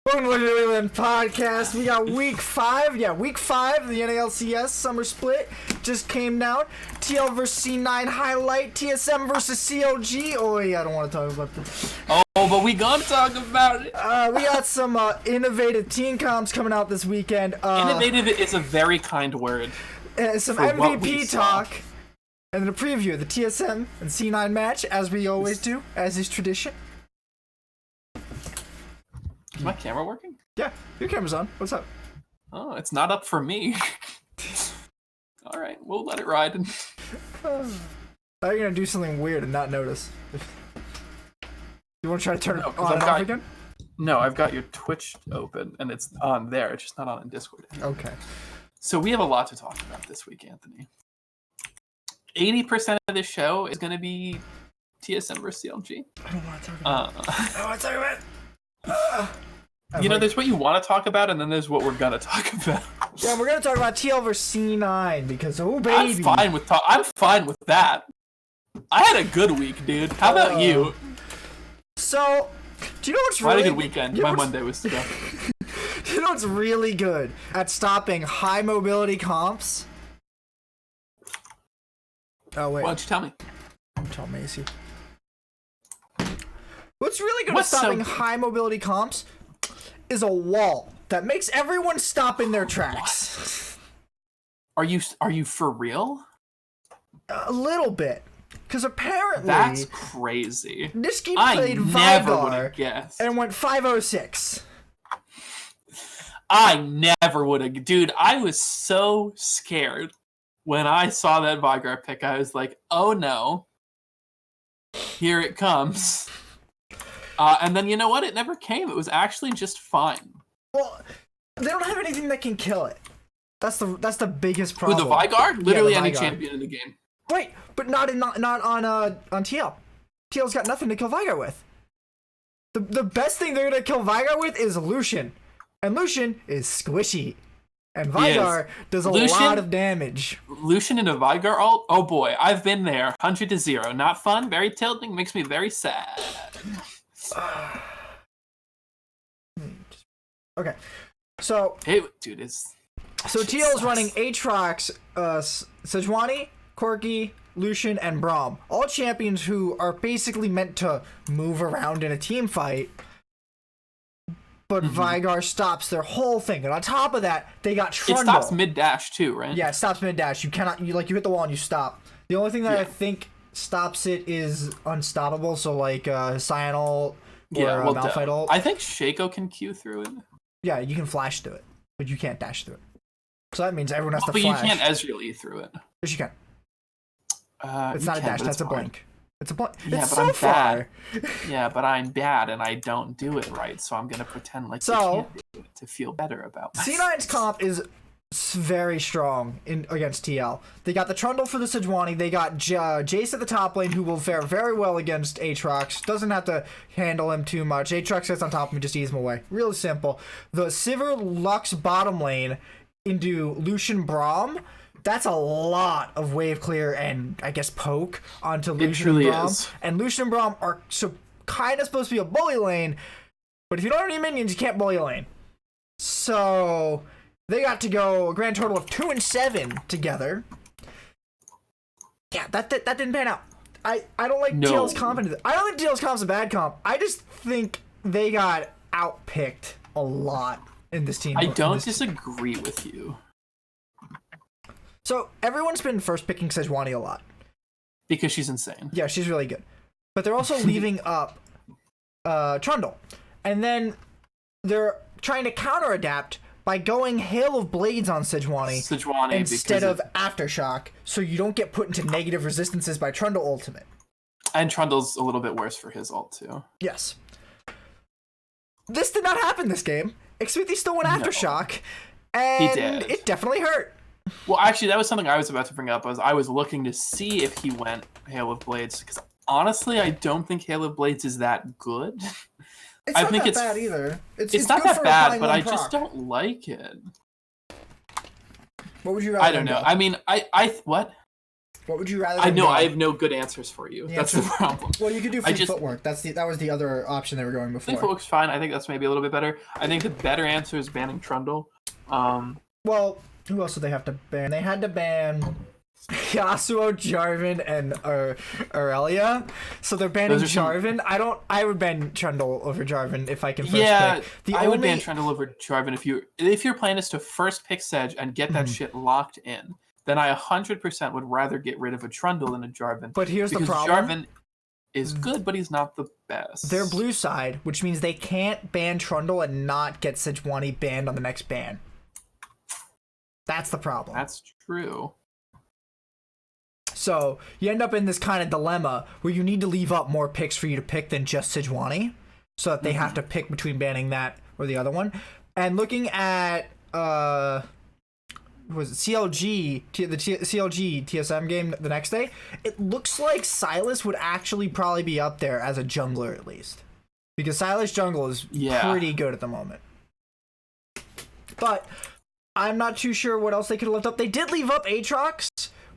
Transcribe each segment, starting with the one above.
Welcome to the LLoLP podcast. We got week 5. Yeah, week 5 of the NALCS summer split just came down. TL versus C9 highlight. TSM versus CLG. Oh, yeah, I don't want to talk about this. Oh, but we gonna talk about it. We got some innovative team comps coming out this weekend. Innovative is a very kind word. Some MVP talk. And then a preview of the TSM and C9 match, as we always do, as is tradition. Is my camera working? Yeah, your camera's on. What's up? Oh, it's not up for me. All right, we'll let it ride. I thought you were gonna do something weird and not notice. You want to try to turn it on and off again? No, I've got your Twitch open, and it's on there. It's just not on in Discord. Okay. So we have a lot to talk about this week, Anthony. 80% of this show is going to be TSM versus CLG. I don't want to talk about it. I don't want to talk about it. You know, there's what you want to talk about, and then there's what we're gonna talk about. Yeah, we're gonna talk about TL versus C9 because oh baby, I'm fine with that. I had a good week, dude. How about you? So, do you know what's I had really a good weekend. My Monday was tough. Do you know what's really good at stopping high mobility comps? Oh wait, Why don't you tell me? Tell Macy. What's really good at stopping high mobility comps is a wall that makes everyone stop in their tracks. Are you for real? A little bit. Because apparently... That's crazy. Nizzy played Vigar and went 5-0-6. I never would have. Dude, I was so scared when I saw that Vigar pick. I was like, oh no. Here it comes. And then you know what? It never came. It was actually just fine. Well, they don't have anything that can kill it. That's the biggest problem. With the Vigar? Literally yeah, the any Vigar. champion in the game. Wait, but not on TL. TL's got nothing to kill Vigar with. The best thing they're gonna kill Vigar with is Lucian, and Lucian is squishy, and Vigar does a lot of damage. Lucian in a Vigar ult? Oh boy, I've been there. 100-0. Not fun. Very tilting. Makes me very sad. Okay, so dude, it's so TL's running Aatrox, Sejuani, Corki, Lucian, and Braum, all champions who are basically meant to move around in a team fight. But Vigar stops their whole thing, and on top of that, they got Trundle. It stops mid dash too, right? Yeah, it stops mid dash. You cannot you hit the wall and you stop. The only thing that I think stops it is unstoppable. So like Cyanol or Malphite ult. I think Shaco can Q through it. Yeah, you can flash through it, but you can't dash through it. So that means everyone has to but flash. But you can't Ezreal E through it. Yes, you can. It's not a dash. That's a blink. It's a blink. Yeah, it's but so I'm far. bad. Yeah, but I'm bad and I don't do it right. So I'm gonna pretend like you can't do it to feel better about myself. C9's comp is very strong against TL. They got the Trundle for the Sejuani. They got Jace at the top lane, who will fare very well against Aatrox. Doesn't have to handle him too much. Aatrox sits on top of him, just ease him away. Really simple. The Sivir Lux bottom lane into Lucian Braum. That's a lot of wave clear and I guess poke onto Lucian and Braum. Is. And Lucian and Braum are kind of supposed to be a bully lane, but if you don't have any minions, you can't bully a lane. So they got to go a grand total of 2 and 7 together. Yeah, that didn't pan out. I don't like TL's comp. I don't think TL's comp's a bad comp. I just think they got outpicked a lot in this team. I don't disagree with you. So everyone's been first picking Sejuani a lot. Because she's insane. Yeah, she's really good. But they're also leaving up Trundle. And then they're trying to counter-adapt by going Hail of Blades on Sejuani instead of Aftershock, so you don't get put into negative resistances by Trundle ultimate. And Trundle's a little bit worse for his ult, too. Yes. This did not happen this game. Xmithie still went Aftershock, and it definitely hurt. Well, actually, that was something I was about to bring up. I was looking to see if he went Hail of Blades, because honestly, I don't think Hail of Blades is that good. It's not that bad either. It's not that bad, but I just don't like it. What would you rather? I don't know. I mean, what? What would you rather? I know, I have no good answers for you. That's the problem. Well, you could do fleet footwork. That was the other option they were going before. Fleet footwork's fine. I think that's maybe a little bit better. I think the better answer is banning Trundle. Well, who else did they have to ban? They had to ban Yasuo, Jarvan, and Aurelia. So they're banning Jarvan. I would ban Trundle over Jarvan if I can first pick. I would ban Trundle over Jarvan if your plan is to first pick Sedge and get that shit locked in. Then I 100% would rather get rid of a Trundle than a Jarvan. But here's the problem. Jarvan is good, but he's not the best. They're blue side, which means they can't ban Trundle and not get Sejuani banned on the next ban. That's the problem. That's true. So you end up in this kind of dilemma where you need to leave up more picks for you to pick than just Sejuani, so that they have to pick between banning that or the other one. And looking at was it CLG, the CLG TSM game the next day, it looks like Sylas would actually probably be up there as a jungler at least. Because Sylas jungle is pretty good at the moment. But I'm not too sure what else they could have left up. They did leave up Aatrox,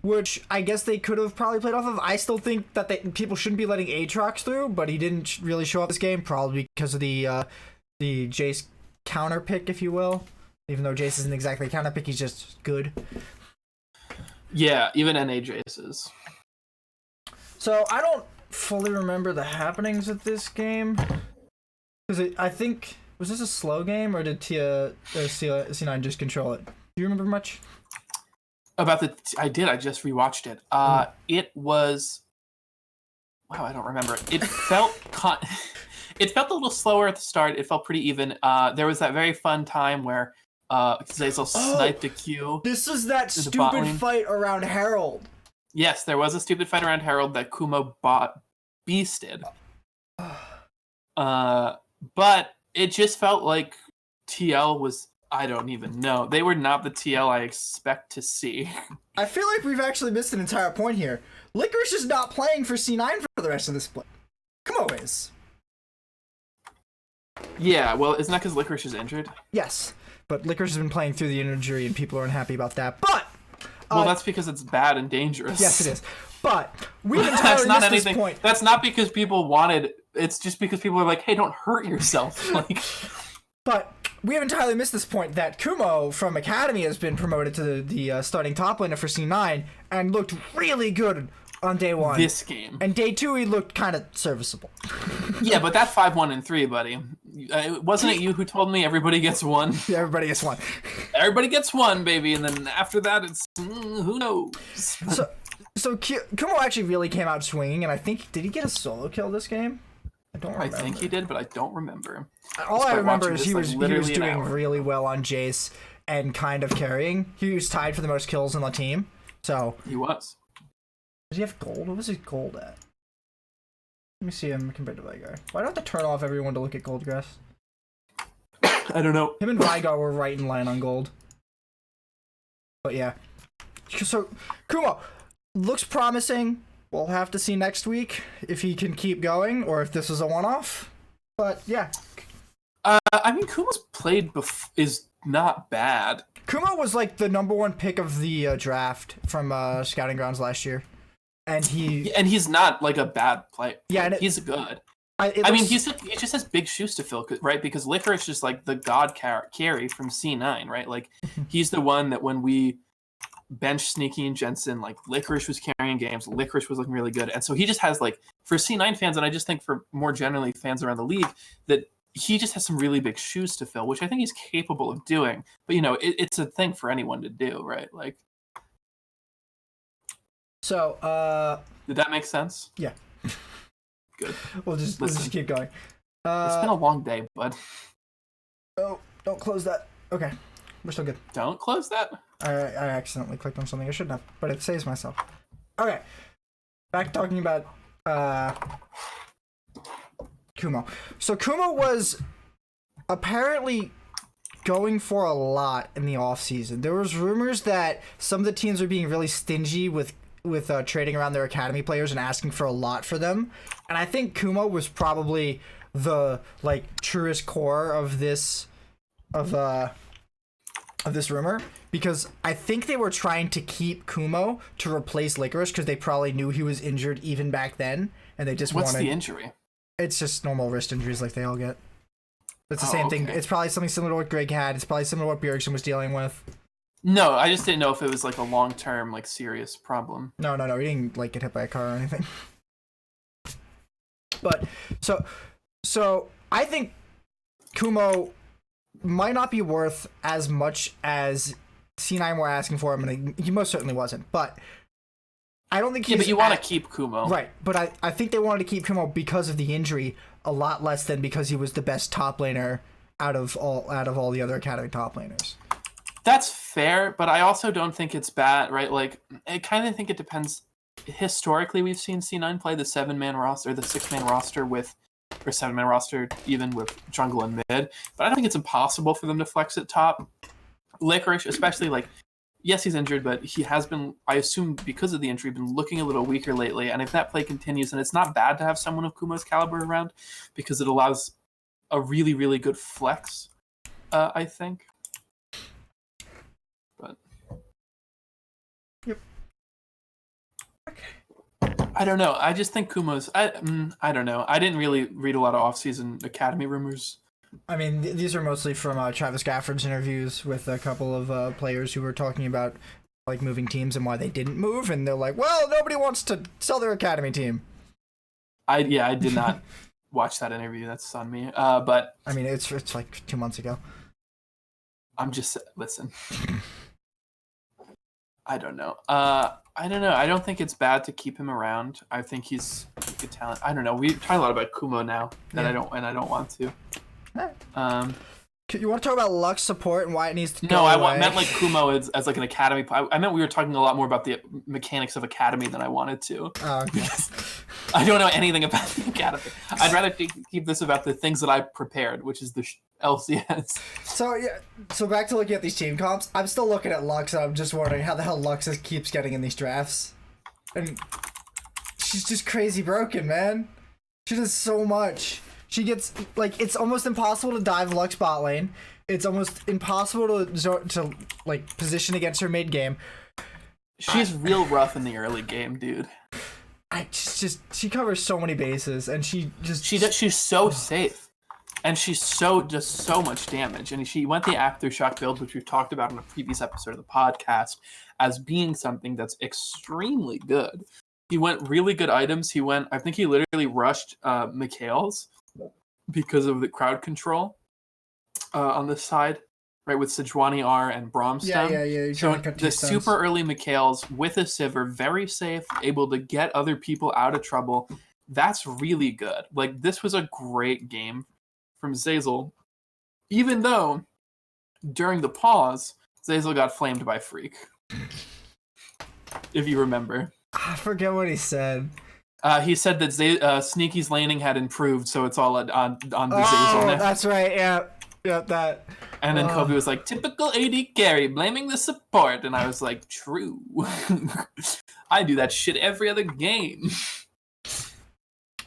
which I guess they could have probably played off of. I still think that people shouldn't be letting Aatrox through, but he didn't really show up this game, probably because of the Jace counter pick, if you will. Even though Jace isn't exactly a counter pick, he's just good. Yeah, even NA Jace is. So I don't fully remember the happenings of this game. Because I think, was this a slow game or did C9 just control it? Do you remember much? I did. I just rewatched it. It was. Wow, I don't remember. It felt. It felt a little slower at the start. It felt pretty even. There was that very fun time where Zeyzal sniped a Q. This is that stupid fight around Herald. Yes, there was a stupid fight around Herald that Kumo beasted. But it just felt like TL was. I don't even know. They were not the TL I expect to see. I feel like we've actually missed an entire point here. Licorice is not playing for C9 for the rest of this split. Kumo is. Yeah, well, isn't that because Licorice is injured? Yes, but Licorice has been playing through the injury and people aren't happy about that. But well, that's because it's bad and dangerous. Yes, it is. But we've entirely missed this point. That's not because people wanted. It's just because people are like, "Hey, don't hurt yourself." Like, but we have entirely missed this point that Kumo from Academy has been promoted to the starting top laner for C9 and looked really good on day one. This game. And day two, he looked kind of serviceable. Yeah, but that 5-1 and 3, buddy. Wasn't it you who told me everybody gets one? Yeah, everybody gets one. Everybody gets one, baby, and then after that, it's who knows. So Kumo actually really came out swinging, and I think did he get a solo kill this game? I don't remember. I think he did, but I don't remember. All I remember is he was doing really well on Jace and kind of carrying. He was tied for the most kills on the team. So he was. Does he have gold? What was his gold at? Let me see him compared to Vigar. Why do I have to turn off everyone to look at Goldgrass? I don't know. Him and Vigar were right in line on gold. But yeah. So, Kumo looks promising. We'll have to see next week if he can keep going or if this is a one-off. But yeah. I mean, Kumo's played is not bad. Kumo was like the number 1 pick of the draft from Scouting Grounds last year. And he's not like a bad player. Yeah, he's good. I mean, he just has big shoes to fill, right? Because Licorice is just like the god carry from C9, right? Like he's the one that when we bench Sneaky and Jensen, like Licorice was carrying games. Licorice was looking really good, and so he just has like for C9 fans, and I just think for more generally fans around the league, that he just has some really big shoes to fill, which I think he's capable of doing. But you know, it's a thing for anyone to do, right? Like. So, did that make sense? Yeah. Good. We'll just keep going. It's been a long day, bud. Oh, don't close that. Okay, we're still good. Don't close that. I accidentally clicked on something I shouldn't have, but it saves myself. Okay, back talking about Kumo. So Kumo was apparently going for a lot in the offseason. There was rumors that some of the teams are being really stingy with trading around their academy players and asking for a lot for them. And I think Kumo was probably the like truest core of this of this rumor because I think they were trying to keep Kumo to replace Licorice because they probably knew he was injured even back then, and they just What's wanted. the injury? It's just normal wrist injuries like they all get. It's the same thing. Okay. It's probably something similar to what Greg had. It's probably similar to what Bjergsen was dealing with. No, I just didn't know if it was like a long-term, like serious problem. No. He didn't like get hit by a car or anything. But so I think Kumo might not be worth as much as C9 were asking for him, and he most certainly wasn't. But I don't think he's... Yeah, but you want to keep Kumo. Right, but I think they wanted to keep Kumo because of the injury a lot less than because he was the best top laner out of all the other Academy top laners. That's fair, but I also don't think it's bad, right? Like, I kind of think it depends. Historically, we've seen C9 play the 7-man roster, the 6-man roster with... or 7-man roster even with jungle and mid, but I don't think it's impossible for them to flex at top. Licorice, especially, like, yes, he's injured, but he has been, I assume because of the injury, been looking a little weaker lately, and if that play continues, and it's not bad to have someone of Kumo's caliber around, because it allows a really, really good flex, I think. But... Yep. I don't know. I just think Kumo's... I don't know. I didn't really read a lot of off-season Academy rumors. I mean, these are mostly from Travis Gafford's interviews with a couple of players who were talking about like moving teams and why they didn't move, and they're like, "Well, nobody wants to sell their Academy team." I did not watch that interview. That's on me. But I mean, it's like 2 months ago. I'm just listen. I don't know. I don't know. I don't think it's bad to keep him around. I think he's a good talent. I don't know. We talk a lot about Kumo now that I don't want to. You want to talk about Lux support and why it needs to go No, away? I meant like Kumo as like an Academy. I meant we were talking a lot more about the mechanics of Academy than I wanted to. Oh, okay. I don't know anything about the Academy. I'd rather keep this about the things that I prepared, which is the LCS. So back to looking at these team comps, I'm still looking at Lux and I'm just wondering how the hell Lux keeps getting in these drafts. And she's just crazy broken, man. She does so much. She gets, like, it's almost impossible to dive Lux bot lane. It's almost impossible to like, position against her mid game. She's real rough in the early game, dude. She covers so many bases, and she's so safe. And she's just so much damage. And she went the Aftershock build, which we've talked about in a previous episode of the podcast, as being something that's extremely good. He went really good items. I think he literally rushed Mikhail's because of the crowd control on this side, right, with Sejuani R and Bromstone. Yeah. So the super early Mikhail's with a Sivir, very safe, able to get other people out of trouble. That's really good. Like, this was a great game from Zeyzal, even though during the pause, Zeyzal got flamed by Freak. If you remember. I forget what he said. He said that Sneaky's laning had improved, so it's all on the Zeyzal now. That's right, yeah, that. And then Kobe was like, typical AD carry, blaming the support. And I was like, true. I do that shit every other game.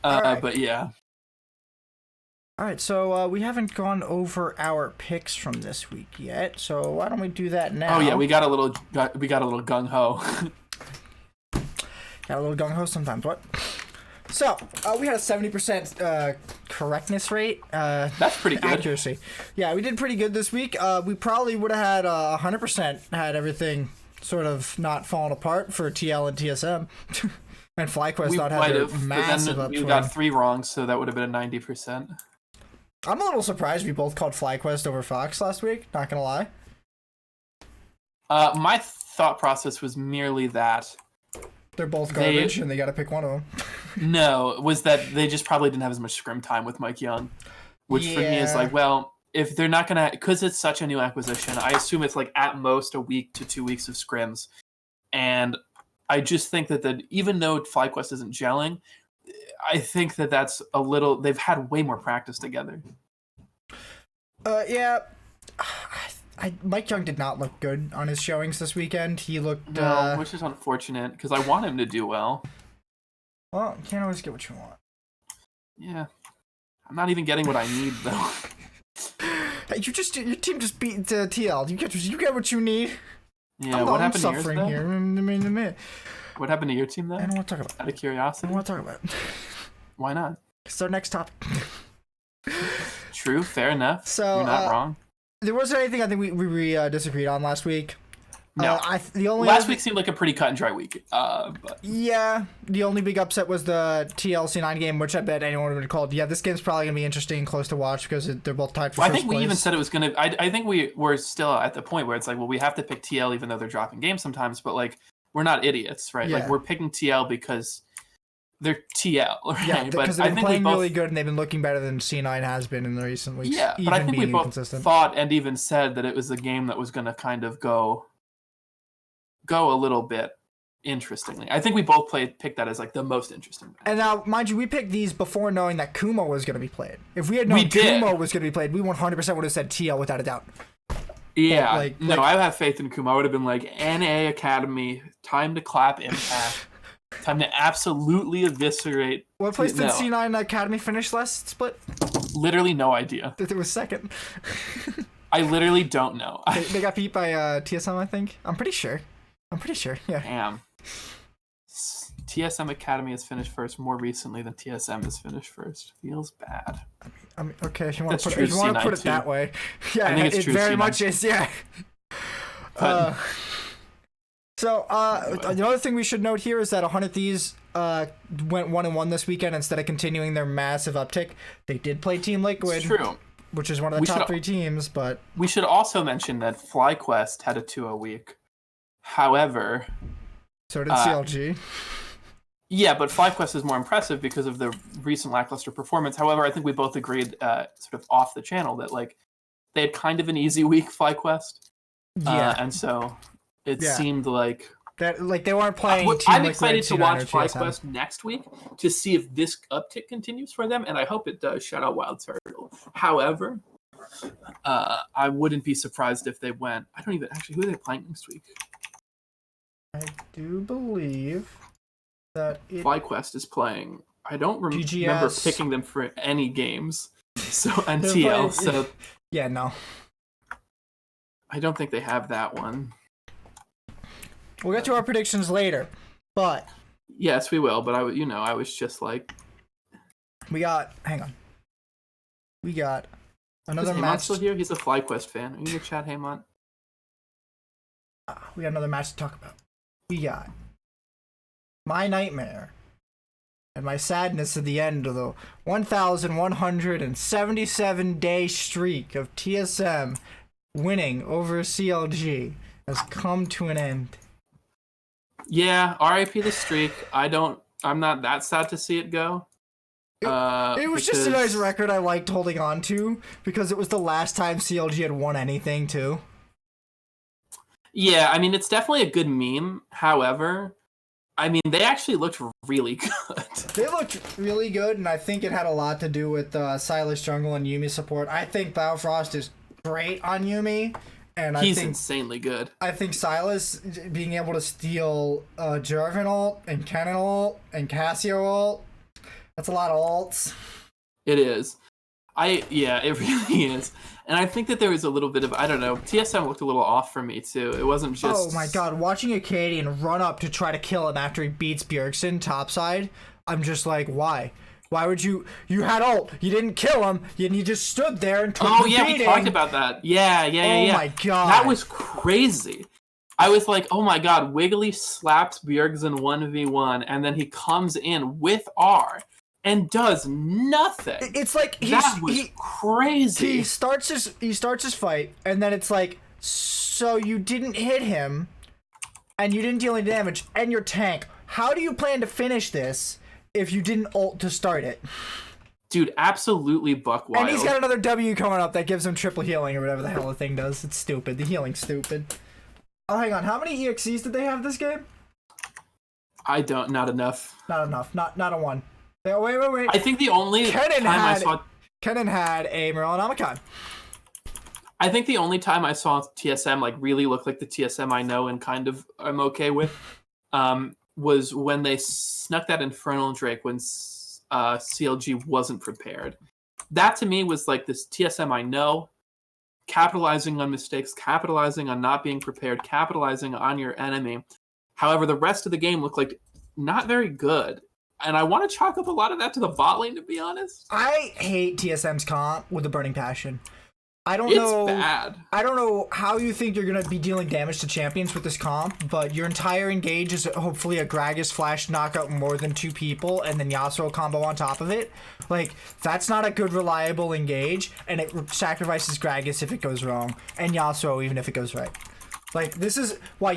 Right. But yeah. Alright, so we haven't gone over our picks from this week yet, so why don't we do that now? Oh yeah, we got a little gung-ho. Got a little gung-ho sometimes, what? So, we had a 70% correctness rate. That's pretty good. Accuracy. Yeah, we did pretty good this week. We probably would have had 100% had everything sort of not fallen apart for TL and TSM. And FlyQuest not had a massive upswing. You got 3 wrong, so that would have been a 90%. I'm a little surprised we both called FlyQuest over Fox last week, not gonna lie. My thought process was merely that they're both garbage and they gotta pick one of them. No, was that they just probably didn't have as much scrim time with Mike Young. Which for me is like, well, if they're not gonna, because it's such a new acquisition, I assume it's like at most a week to 2 weeks of scrims. And I just think that even though FlyQuest isn't gelling, I think that's a little, they've had way more practice together. Yeah. Mike Young did not look good on his showings this weekend. He looked... No, which is unfortunate, because I want him to do well. Well, you can't always get what you want. Yeah. I'm not even getting what I need, though. Hey, your team just beat TL. You get what you need. Yeah, what happened to yours, suffering though? here. What happened to your team, though? I don't want to talk about it. Out of curiosity? I don't want to talk about it. Why not? It's our next topic. True, fair enough. So, you're not wrong. There wasn't anything I think we disagreed on last week. No. Last week seemed like a pretty cut and dry week. But yeah, the only big upset was the TLC9 game, which I bet anyone would have called. Yeah, this game's probably gonna be interesting and close to watch because they're both tied for first place. I think we even said it was gonna. I think we were still at the point where it's like, well, we have to pick TL even though they're dropping games sometimes. But like, we're not idiots, right? Yeah. Like, we're picking TL because they're TL, right? Yeah, because they've I been think playing really good and they've been looking better than C9 has been in the recent weeks. Yeah, but I think we both inconsistent. thought and even said that it was a game that was gonna kind of go a little bit interestingly. I think we both picked that as like the most interesting. And now, mind you, we picked these before knowing that Kumo was going to be played. If we had known Kumo was going to be played, we 100% would have said TL without a doubt. Yeah, I have faith in Kumo. I would have been like, NA Academy, time to clap Impact. Time to absolutely eviscerate. What place did C9 Academy finish last split? Literally no idea. It was second. I literally don't know. They got beat by TSM, I think. I'm pretty sure, yeah. Damn. TSM Academy has finished first more recently than TSM has finished first. Feels bad. I mean, okay, if you want to put it that way. Yeah, I think it very much is, yeah. So, the other thing we should note here is that 100 Thieves went 1-1 this weekend instead of continuing their massive uptick. They did play Team Liquid. It's true. Which is one of the top 3 teams, but... We should also mention that FlyQuest had a 2-0 week. However... So did CLG. Yeah, but FlyQuest is more impressive because of the recent lackluster performance. However, I think we both agreed sort of off the channel that like they had kind of an easy week, FlyQuest. Yeah. And so it seemed like... That, like they weren't playing Team I'm Liquid, excited to watch FlyQuest TSM. next week to see if this uptick continues for them, and I hope it does. Shout out Wild Turtle. However, I wouldn't be surprised if they went. I don't even actually. Who are they playing next week? I do believe that FlyQuest is playing. I don't remember picking them for any games. So and TL. So yeah, no. I don't think they have that one. We'll get to our predictions later, but yes, we will. But I was just like, hang on, we got another match. match. Still here? He's a FlyQuest fan. Are you in the chat, Haymon? We got another match to talk about. We got my nightmare and my sadness at the end of the 1,177-day streak of TSM winning over CLG has come to an end. Yeah, RIP the streak. I'm not that sad to see it go. It was just a nice record I liked holding on to because it was the last time CLG had won anything too. Yeah, I mean, it's definitely a good meme. However, I mean, they actually looked really good. They looked really good, and I think it had a lot to do with Silas jungle and Yuumi support. I think Biofrost is great on Yuumi. And he's insanely good. I think Silas being able to steal Jarvan ult and Kennen ult and Cassio ult, that's a lot of ults. It is. It really is. And I think that there was a little bit of, I don't know, TSM looked a little off for me too. It wasn't just... Oh my god, watching a Canadian run up to try to kill him after he beats Bjergsen topside, I'm just like, why? Why would you had ult, you didn't kill him, and you just stood there and took the beating. We talked about that. Yeah. Oh my god. That was crazy. I was like, oh my god, Wiggly slaps Bjergsen 1v1, and then he comes in with R and does nothing. It's like that was crazy. He starts his fight, and then it's like, so you didn't hit him, and you didn't deal any damage, and your tank. How do you plan to finish this if you didn't ult to start it? Dude, absolutely buck wild. And he's got another W coming up that gives him triple healing or whatever the hell the thing does. It's stupid. The healing's stupid. Oh, hang on. How many EXCs did they have this game? Not enough. Not enough. Not a one. Wait. I think the only time I saw... Kennen had a Morellonomicon. I think the only time I saw TSM like really look like the TSM I know and kind of I'm okay with was when they snuck that Infernal Drake when CLG wasn't prepared. That to me was like this TSM I know. capitalizing on mistakes, capitalizing on not being prepared, capitalizing on your enemy. However, the rest of the game looked like not very good. And I want to chalk up a lot of that to the bot lane, to be honest. I hate TSM's comp with a burning passion. It's bad. I don't know how you think you're going to be dealing damage to champions with this comp, but your entire engage is hopefully a Gragas flash knockout more than 2 people and then Yasuo combo on top of it. Like, that's not a good, reliable engage, and it sacrifices Gragas if it goes wrong, and Yasuo even if it goes right. Like, this is why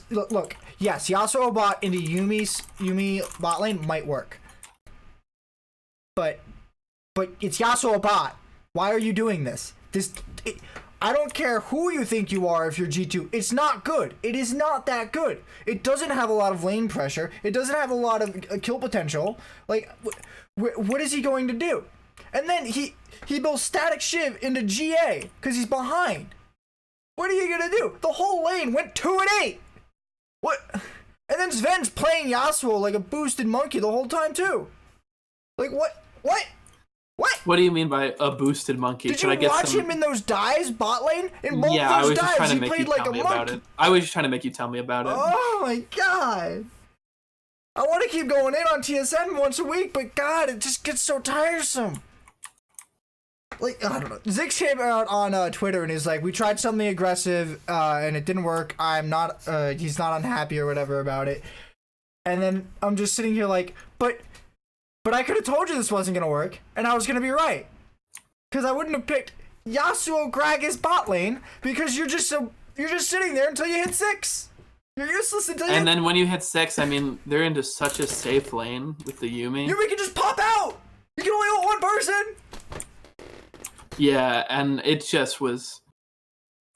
look, yes, Yasuo bot into Yuumi bot lane might work. But it's Yasuo bot. Why are you doing this? I don't care who you think you are if you're G2. It's not good. It is not that good. It doesn't have a lot of lane pressure. It doesn't have a lot of kill potential. Like, what is he going to do? And then he builds Static Shiv into GA because he's behind. What are you going to do? The whole lane went 2 and 8. What? And then Sven's playing Yasuo like a boosted monkey the whole time too. Like, what? What do you mean by a boosted monkey? Did you watch him in those dives, bot lane? In both those dives, he played like a monkey. I was just trying to make you tell me about it. Oh my god. I want to keep going in on TSM once a week, but god, it just gets so tiresome. Like, I don't know. Zix came out on Twitter and he's like, we tried something aggressive and it didn't work. He's not unhappy or whatever about it. And then I'm just sitting here like, but I could have told you this wasn't going to work, and I was going to be right. Because I wouldn't have picked Yasuo Gragas bot lane, because you're just sitting there until you hit 6. You're useless until you And then when you hit 6, I mean, they're into such a safe lane with the Yuumi. Yuumi can just pop out! You can only ult one person! Yeah, and it just was...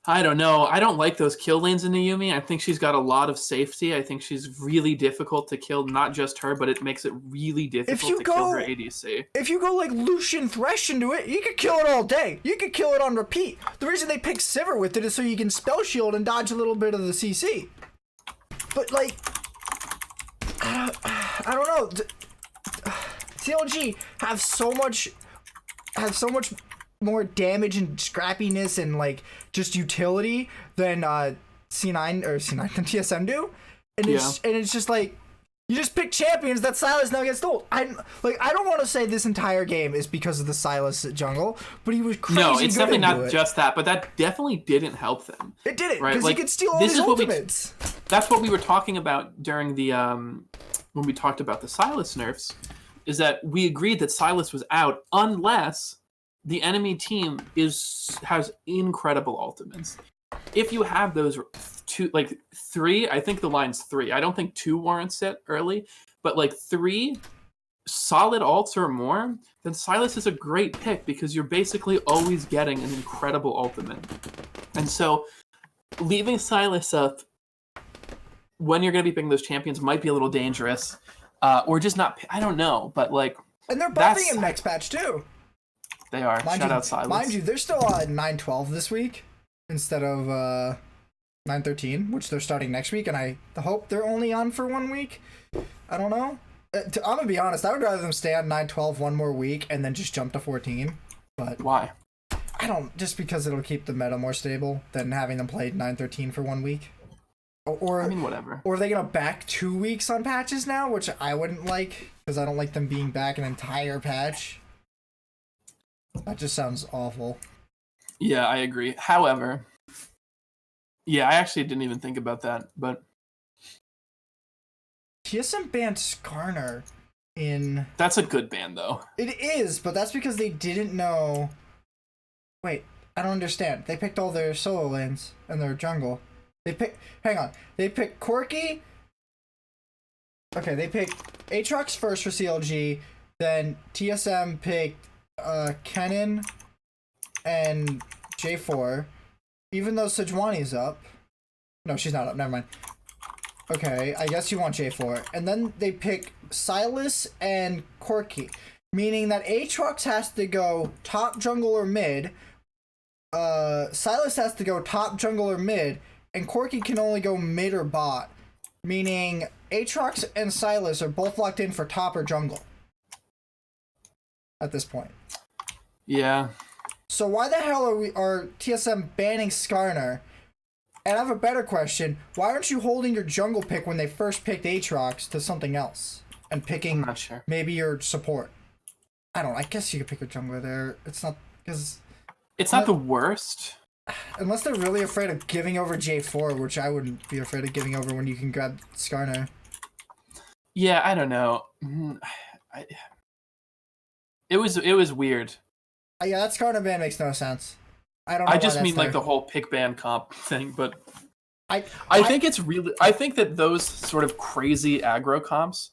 I don't know. I don't like those kill lanes in the Yuumi. I think she's got a lot of safety. I think she's really difficult to kill, not just her, but it makes it really difficult to kill her ADC. If you go like Lucian Thresh into it, you could kill it all day. You could kill it on repeat. The reason they pick Sivir with it is so you can spell shield and dodge a little bit of the CC. But like, I don't know. CLG have so much more damage and scrappiness and like just utility than C9 than TSM do, and it's just like you just pick champions that Sylas now gets told. I don't want to say this entire game is because of the Sylas jungle, but he was crazy. No, it's definitely not just that, but that definitely didn't help them. It didn't, right? Because he could steal all these ultimates. That's what we were talking about during the when we talked about the Sylas nerfs, is that we agreed that Sylas was out unless the enemy team has incredible ultimates. If you have those 3, I think the line's 3. I don't think 2 warrants it early, but like 3 solid ults or more, then Sylas is a great pick because you're basically always getting an incredible ultimate. And so leaving Sylas up when you're going to be picking those champions might be a little dangerous, or just not. I don't know, but like, and they're buffing him next patch too. They are. Shout out Sylas. Mind you, they're still on 9-12 this week instead of 9-13, which they're starting next week, and I hope they're only on for 1 week. I don't know. I'm gonna be honest, I would rather them stay on 9-12 one more week and then just jump to 14. But why? I don't. Just because it'll keep the meta more stable than having them play 9-13 for 1 week. Or I mean, whatever. Or are they gonna back 2 weeks on patches now, which I wouldn't like because I don't like them being back an entire patch. That just sounds awful. Yeah, I agree. However, yeah, I actually didn't even think about that, but TSM banned Skarner in... That's a good ban, though. It is, but that's because they didn't know... Wait, I don't understand. They picked all their solo lanes and their jungle. Hang on. They picked Corki... Okay, they picked Aatrox first for CLG, then TSM picked Kennen and J4, even though Sejuani's up. No, she's not up. Never mind. Okay, I guess you want J4. And then they pick Sylas and Corki, meaning that Aatrox has to go top jungle or mid, Sylas has to go top jungle or mid, and Corki can only go mid or bot, meaning Aatrox and Sylas are both locked in for top or jungle at this point. Yeah. So why the hell are TSM banning Skarner? And I have a better question. Why aren't you holding your jungle pick when they first picked Aatrox to something else? And I'm picking not sure. maybe your support? I don't know. I guess you could pick a jungler there. It's not... because It's not the worst. unless they're really afraid of giving over J4, which I wouldn't be afraid of giving over when you can grab Skarner. Yeah, I don't know. It was weird. Yeah, that Skarner ban makes no sense. I don't know. I why just that's mean like there. the whole pick ban comp thing, but I think it's really. I think that those sort of crazy aggro comps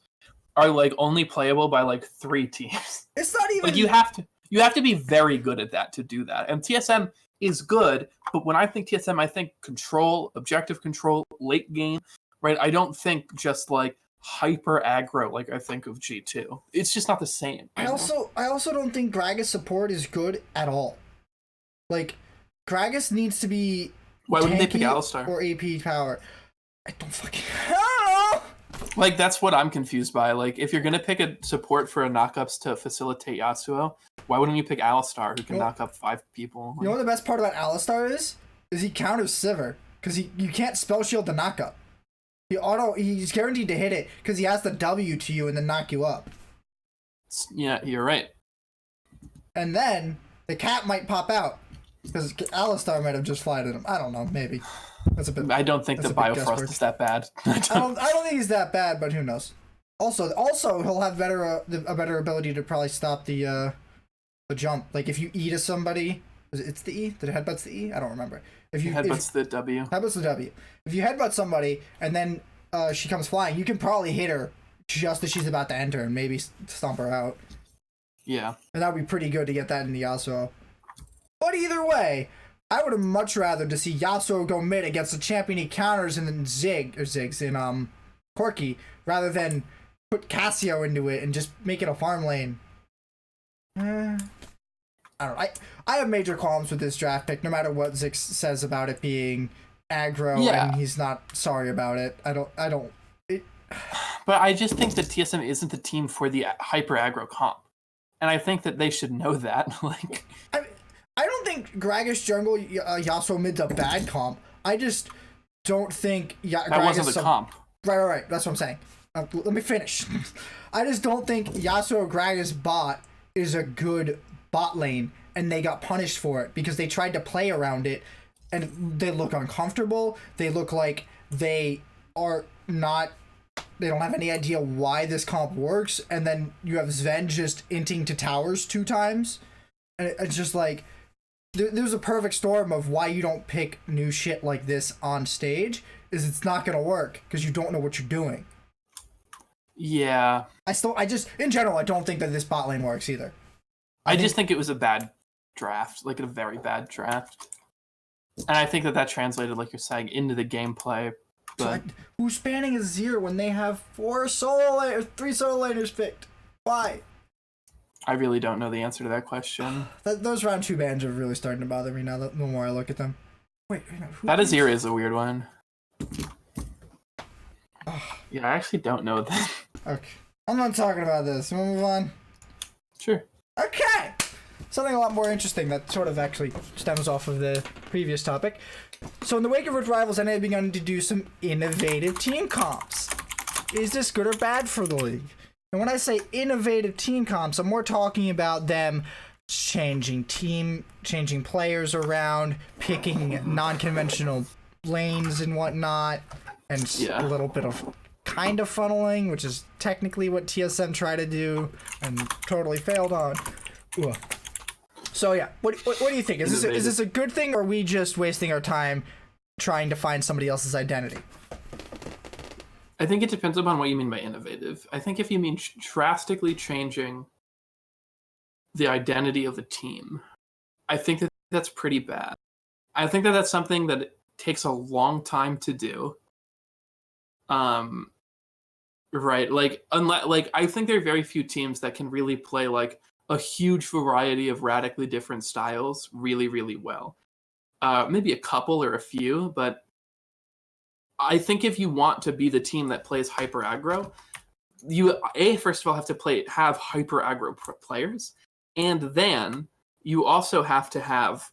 are like only playable by like 3 teams. It's not even... Like you have to be very good at that to do that. And TSM is good, but when I think TSM, I think control, objective control, late game, right? I don't think just like hyper aggro like I think of G2. It's just not the same. I also don't think Gragas support is good at all. Like, Gragas needs to be... Why wouldn't they pick tanky Alistar? or AP power? I don't know. Like that's what I'm confused by. Like if you're gonna pick a support for a knockups to facilitate Yasuo, why wouldn't you pick Alistar who can knock up 5 people? You know what the best part about Alistar is? Is he counters Sivir. Because you can't spell shield the knockup. He's guaranteed to hit it because he has the W to you and then knock you up. Yeah, you're right. And then the cat might pop out. Because Alistar might have just flied at him. I don't know, maybe. That's a bit. I don't think the Biofrost is that bad. I don't think he's that bad, but who knows? Also he'll have a better ability to probably stop the jump. Like if you E to somebody, it's the E. Did it headbutts the E? I don't remember. If you headbutts the W. Headbutts the W. If you headbutt somebody and then she comes flying, you can probably hit her just as she's about to enter and maybe stomp her out. Yeah. And that would be pretty good to get that in the Yasuo. But either way, I would have much rather to see Yasuo go mid against the champion he counters in Ziggs in Corki rather than put Cassio into it and just make it a farm lane. I don't know. I have major qualms with this draft pick, no matter what Ziggs says about it being aggro and he's not sorry about it. I don't. But I just think that TSM isn't the team for the hyper aggro comp, and I think that they should know that. Like. I don't think Gragas jungle Yasuo mid's a bad comp. I just don't think that wasn't the comp. Right. That's what I'm saying. Let me finish. I just don't think Yasuo Gragas bot is a good bot lane, and they got punished for it because they tried to play around it, and they look uncomfortable. They look like they are not. They don't have any idea why this comp works, and then you have Sven just inting to towers 2 times, and it's just like. There's a perfect storm of why you don't pick new shit like this on stage is it's not gonna work because you don't know what you're doing. Yeah. In general, I don't think that this bot lane works either. I just think it was a bad draft, like a very bad draft. And I think that translated, like you're saying, into the gameplay. But who's spanning a Azir when they have 3 solo laners picked? Why? I really don't know the answer to that question. Those round 2 bans are really starting to bother me now. The more I look at them. Wait, that Azir is a weird one. Yeah, I actually don't know that. Okay, I'm not talking about this. We'll move on. Sure. Okay, something a lot more interesting that sort of actually stems off of the previous topic. So in the wake of Rift Rivals, NA begun to do some innovative team comps. Is this good or bad for the league? And when I say innovative team comps, I'm more talking about them changing players around, picking non-conventional lanes and whatnot, and a little bit of kind of funneling, which is technically what TSM tried to do and totally failed on. Ooh. So yeah, what do you think? Is this a good thing, or are we just wasting our time trying to find somebody else's identity? I think it depends upon what you mean by innovative. I think if you mean drastically changing the identity of the team, I think that that's pretty bad. I think that that's something that takes a long time to do. Right? Like I think there are very few teams that can really play like a huge variety of radically different styles really, really well. Maybe a couple or a few, but I think if you want to be the team that plays hyper aggro, you first of all have to have hyper aggro players, and then you also have to have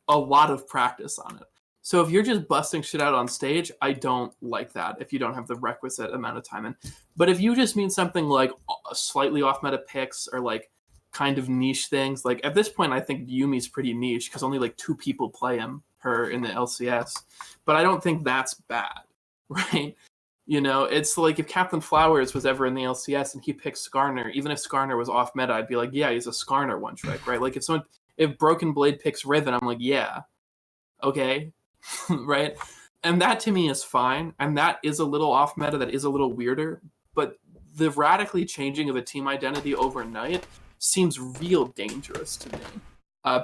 a lot of practice on it. So if you're just busting shit out on stage, I don't like that if you don't have the requisite amount of time in. But if you just mean something like slightly off meta picks or like kind of niche things, like at this point I think Yumi's pretty niche because only like 2 people play her in the LCS. But I don't think that's bad, right? You know, it's like if Captain Flowers was ever in the LCS and he picked Skarner, even if Skarner was off meta, I'd be like, yeah, he's a Skarner one trick, right? Like if Broken Blade picks Riven, I'm like, yeah, okay. Right? And that to me is fine. And that is a little off meta, that is a little weirder. But the radically changing of a team identity overnight seems real dangerous to me.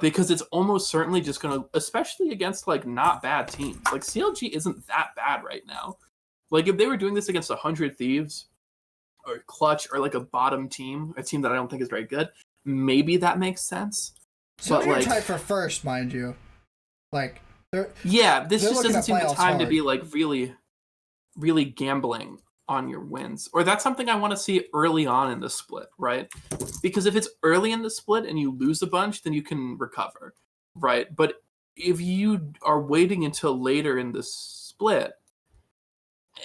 Because it's almost certainly just going to, especially against like not bad teams. Like CLG isn't that bad right now. Like if they were doing this against 100 Thieves or Clutch or like a bottom team, a team that I don't think is very good, maybe that makes sense. So but you're like tied for first, mind you. Like, this just doesn't seem the time to hard. be like really gambling on your wins. Or that's something I want to see early on in the split, right? Because if it's early in the split and you lose a bunch, then you can recover, right? But if you are waiting until later in the split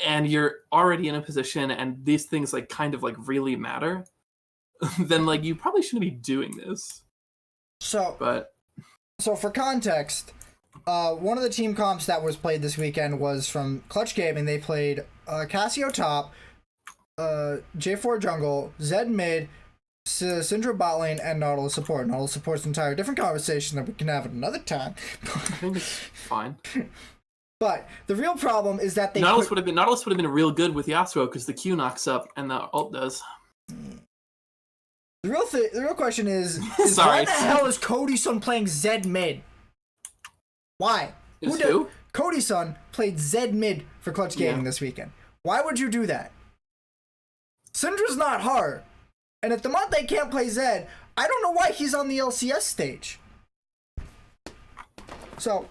and you're already in a position and these things like kind of like really matter, then like you probably shouldn't be doing this. So for context, one of the team comps that was played this weekend was from Clutch Gaming. They played Cassio top, J4 jungle, Zed mid, Syndra bot lane, and Nautilus support. Nautilus support's an entire different conversation that we can have at another time. I think it's fine. But the real problem is that Nautilus would have been real good with Yasuo because the Q knocks up and the ult does. The real question is Sorry. why the hell is Cody's son playing Zed mid? Why? Who? Cody's son played Zed mid for Clutch Gaming this weekend. Why would you do that? Syndra's not hard. And if the month they can't play Zed, I don't know why he's on the LCS stage. So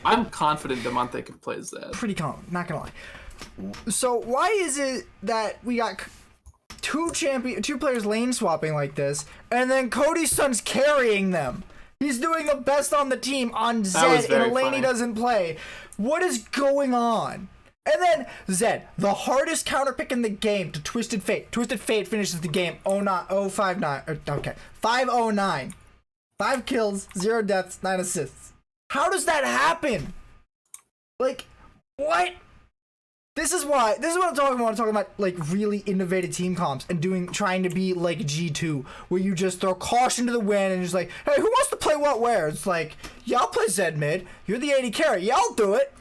I'm confident the month they can play Zed. Pretty confident, not gonna lie. So why is it that we got two players lane swapping like this, and then Cody's son's carrying them? He's doing the best on the team on Zed in a lane he doesn't play. What is going on? And then Zed, the hardest counter pick in the game to Twisted Fate. Twisted Fate finishes the game 509. 5 kills, 0 deaths, 9 assists. How does that happen? Like, what? This is what I'm talking about. I'm talking about like really innovative team comps and trying to be like G2, where you just throw caution to the wind and just like, hey, who wants to play what where? It's like, yeah, I'll play Zed mid. You're the AD carry. Yeah, I'll do it.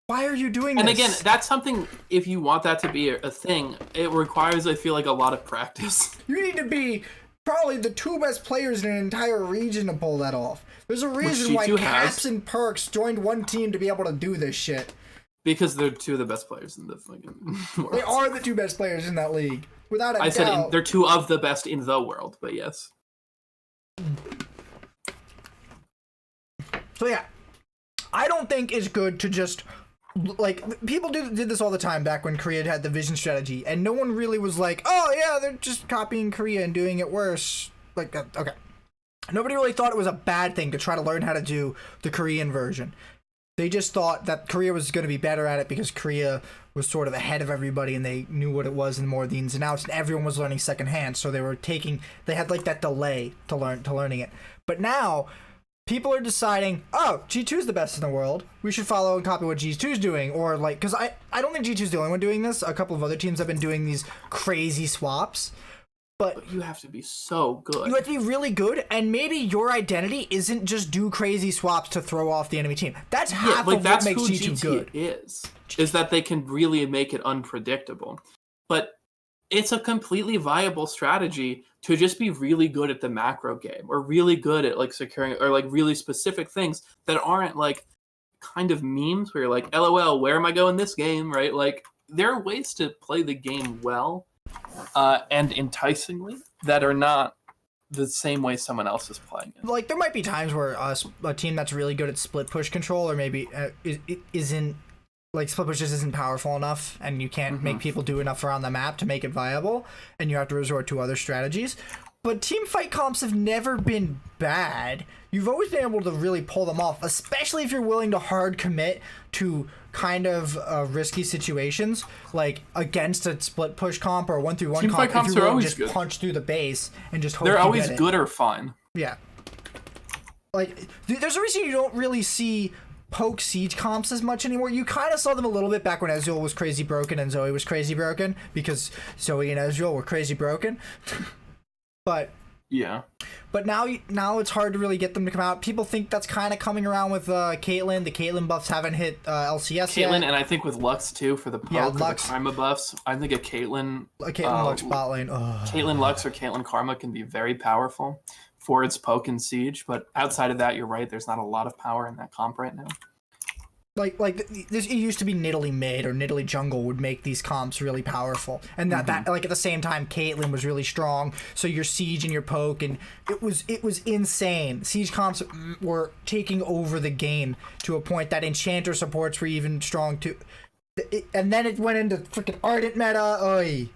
Why are you doing this? And again, that's something, if you want that to be a thing, it requires, I feel like, a lot of practice. You need to be probably the 2 best players in an entire region to pull that off. There's a reason why Caps and Perks joined one team to be able to do this shit. Because they're 2 of the best players in the fucking world. They are the 2 best players in that league. Without a doubt. I said they're 2 of the best in the world, but yes. So yeah, I don't think it's good to just, like, people did this all the time back when Korea had the vision strategy, and no one really was like, oh yeah, they're just copying Korea and doing it worse. Like, okay. Nobody really thought it was a bad thing to try to learn how to do the Korean version. They just thought that Korea was going to be better at it because Korea was sort of ahead of everybody and they knew what it was and more of the ins and outs, and everyone was learning secondhand, so they had like that delay to learning it. But now people are deciding, oh, G2's the best in the world. We should follow and copy what G2's doing. Or like, because I don't think G2's the only one doing this. A couple of other teams have been doing these crazy swaps. But you have to be so good. You have to be really good, and maybe your identity isn't just do crazy swaps to throw off the enemy team. That's half of what makes G2 good. Is that they can really make it unpredictable. But it's a completely viable strategy to just be really good at the macro game, or really good at like securing, or like really specific things that aren't like kind of memes where you're like, LOL, where am I going this game, right? Like, there are ways to play the game well and enticingly that are not the same way someone else is playing it. Like, there might be times where a team that's really good at split push control, or maybe it isn't, like, split push just isn't powerful enough, and you can't make people do enough around the map to make it viable, and you have to resort to other strategies. but team fight comps have never been bad. You've always been able to really pull them off, especially if you're willing to hard commit to kind of risky situations, like against a split push comp or a 1-3-1 team comp. fight comps if you're are willing always to just good. punch through the base and just hope They're you always get it. good or fine. Yeah. Like, there's a reason you don't really see poke siege comps as much anymore. You kind of saw them a little bit back when Ezreal was crazy broken and Zoe was crazy broken, because Zoe and Ezreal were crazy broken. But now it's hard to really get them to come out. People think that's kind of coming around with Caitlyn. The Caitlyn buffs haven't hit LCS yet. Caitlyn, and I think with Lux too for the poke, the Karma buffs. I think a Caitlyn Lux bot lane. Caitlyn Lux or Caitlyn Karma can be very powerful for its poke and siege, but outside of that, you're right. There's not a lot of power in that comp right now. It used to be Nidalee mid or Nidalee jungle would make these comps really powerful, and that like at the same time Caitlyn was really strong. So your siege and your poke, and it was insane. Siege comps were taking over the game to a point that enchanter supports were even strong too. And then it went into freaking Ardent meta. Oi.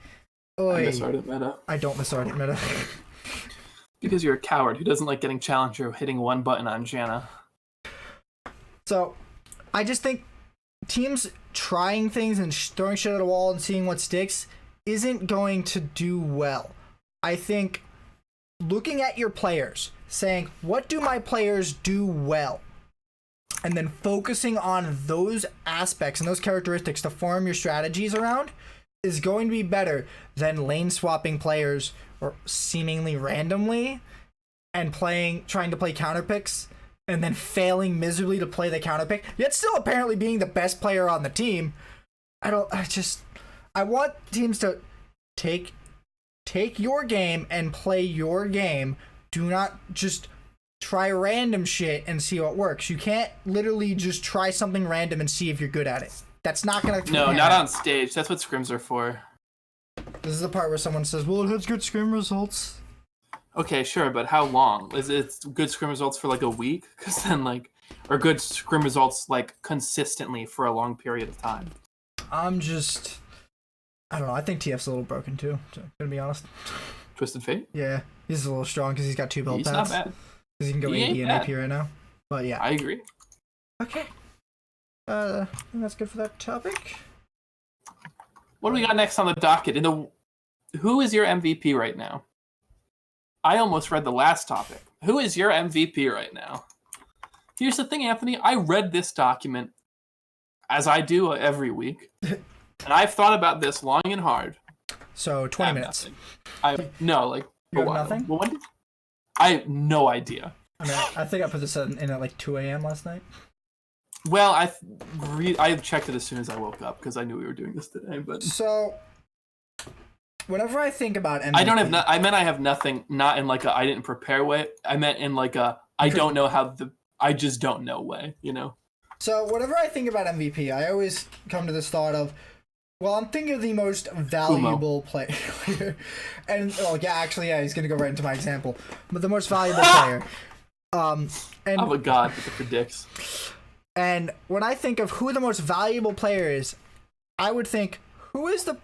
I miss Ardent meta. I don't miss Ardent meta. Because you're a coward who doesn't like getting challenged or hitting one button on Janna. So I just think teams trying things and throwing shit at a wall and seeing what sticks isn't going to do well. I think looking at your players, saying, what do my players do well? And then focusing on those aspects and those characteristics to form your strategies around is going to be better than lane swapping players or seemingly randomly and trying to play counter picks and then failing miserably to play the counter pick, yet still apparently being the best player on the team. I want teams to take your game and play your game. Do not just try random shit and see what works. You can't literally just try something random and see if you're good at it. That's not gonna. No, not on stage. That's what scrims are for. This is the part where someone says, well, it has good scrim results. Okay, sure, but how long? Is it good scrim results for like a week? Because then or good scrim results like consistently for a long period of time? I don't know. I think TF's a little broken too, to be honest. Twisted Fate? Yeah, he's a little strong because he's got 2 build He's paths. not bad. Because he can go AD and AP right now. But yeah. I agree. Okay. I think that's good for that topic. What do we got next on the docket? Who is your MVP right now? I almost read the last topic. Who is your MVP right now? Here's the thing, Anthony. I read this document, as I do every week, and I've thought about this long and hard. So 20 minutes. Nothing. You have nothing? Well, I have no idea. I mean, I think I put this in at like 2 a.m. last night. Well, I checked it as soon as I woke up because I knew we were doing this today. But so, whenever I think about MVP, I meant I have nothing. Not in like a I didn't prepare way. I meant in like a I don't know how I just don't know way. You know. So whenever I think about MVP, I always come to this thought of, well, I'm thinking of the most valuable player, and he's gonna go right into my example, but the most valuable player. And I'm a god with the predicts. And when I think of who the most valuable player is, I would think, who is the